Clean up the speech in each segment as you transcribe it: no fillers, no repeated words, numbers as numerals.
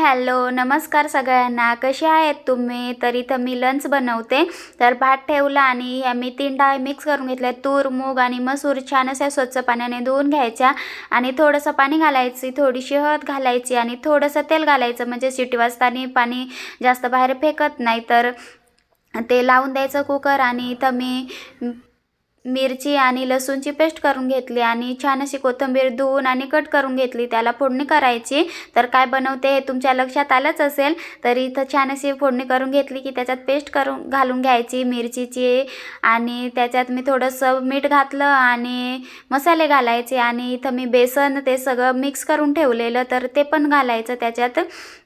Hello नमस्कार सगळ्यांना, कसे आहेत तुम्ही? तर इथं मी लंच बनवते. तर भात ठेवला आणि मी 3 डाळ मिक्स करून घेतल्या. तूर, मूग आणि मसूर छान अशा स्वच्छ पाण्याने धुवून घ्यायच्या आणि थोडंसं पाणी घालायची, थोडीशी हळद घालायची आणि थोडंसं तेल घालायचं, म्हणजे शिटी वाजताना पाणी जास्त बाहेर फेकत नाही. तर ते लावून द्यायचं कुकर आणि इथं मी मिरची आणि लसूणची पेस्ट करून घेतली आणि छान अशी कोथिंबीर धुवून आणि कट करून घेतली. त्याला फोडणी करायची. तर काय बनवते हे तुमच्या लक्षात आलंच असेल. तर इथं छान अशी फोडणी करून घेतली की त्याच्यात पेस्ट करून घालून घ्यायची मिरचीची आणि त्याच्यात मी थोडंसं मीठ घातलं आणि मसाले घालायचे आणि इथं मी बेसन ते सगळं मिक्स करून ठेवलेलं तर ते पण घालायचं त्याच्यात.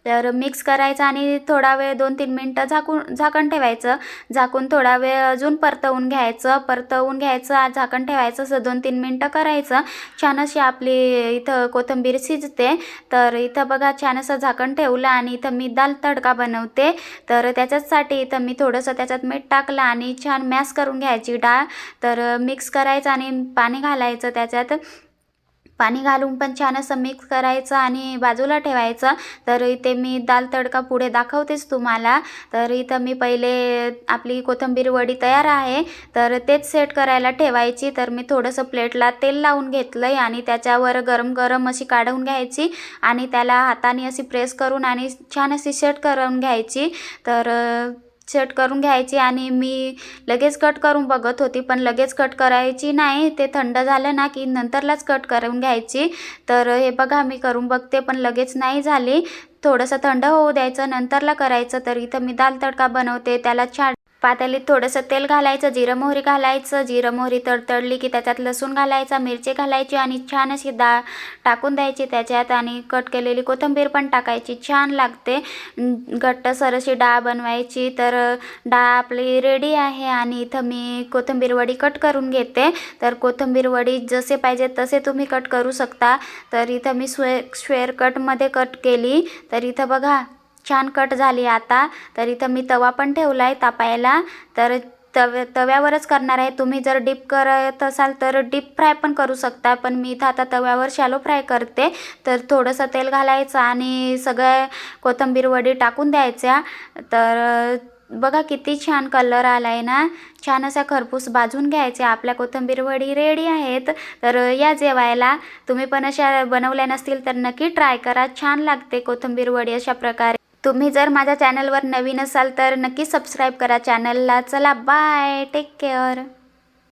तर मिक्स करायचं आणि थोडा वेळ 2-3 मिनटं झाकण ठेवायचं. झाकून थोडा वेळ अजून परतवून घ्यायचं, झाकण ठेवायचं, असं 2-3 मिनटं करायचं. छान अशी आपली इथं कोथिंबीर शिजते. तर इथं बघा छान असं झाकण ठेवलं आणि इथं मी दाल तडका बनवते. तर त्याच्यासाठी इथं मी थोडंसं त्याच्यात मीठ टाकलं आणि छान मॅश करून घ्यायची डाळ. तर मिक्स करायचं आणि पाणी घालायचं त्याच्यात. पाणी घालून पण छान असं मिक्स करायचं आणि बाजूला ठेवायचं. तर इथे मी दाल तडका पुढे दाखवतेच तुम्हाला. तर इथं मी पहिले आपली कोथिंबीर वडी तयार आहे. तर तेच सेट करायला ठेवायची. तर मी थोडंसं प्लेटला तेल लावून घेतलं आहे आणि त्याच्यावर गरम गरम अशी काढून घ्यायची आणि त्याला हाताने अशी प्रेस करून आणि छान अशी सेट करून घ्यायची. तर सेट करून घ्यायची आणि मी लगेच कट करून बघत होती, पण लगेच कट करायची नाही. ते थंड झालं ना की नंतरलाच कट करून घ्यायची. तर हे बघा मी करून बघते, पण लगेच नाही झाली. थोडंसं थंड होऊ द्यायचं, नंतरला करायचं. तर इथं मी दाल तडका बनवते. त्याला छान पातेलीत थोडंसं तेल घालायचं, जिरं मोहरी घालायचं. जिरं मोहरी तडतडली की त्याच्यात लसूण घालायचा, मिरची घालायची आणि छान अशी डाळ टाकून द्यायची त्याच्यात आणि कट केलेली कोथिंबीर पण टाकायची. छान लागते. घट्टसर अशी डाळ बनवायची. तर डाळ आपली रेडी आहे आणि इथं मी कोथिंबीर वडी कट करून घेते. तर कोथिंबीर वडी जसे पाहिजे तसे तुम्ही कट करू शकता. तर इथं मी स्क्वेअर कटमध्ये कट केली. तर इथं बघा छान कट झाली आता. तर इथं मी तवा पण ठेवला आहे तापायला. तर तव्यावरच करणार आहे. तुम्ही जर डीप करत असाल तर डीप फ्राय पण करू शकता, पण मी इथं आता तव्यावर शॅलो फ्राय करते. तर थोडंसं तेल घालायचं आणि सगळ्या कोथिंबीर वडी टाकून द्यायच्या. तर बघा किती छान कलर आला आहे ना. छान असा खरपूस भाजून घ्यायचे. आपल्या कोथिंबीर वडी रेडी आहेत. तर या जेवायला. तुम्ही पण अशा बनवल्या नसतील तर नक्की ट्राय करा. छान लागते कोथिंबीर वडी अशा प्रकारे. तुम्ही जर माझ्या चॅनलवर नवीन असाल तर नक्की सबस्क्राईब करा चॅनलला. चला बाय, टेक केअर.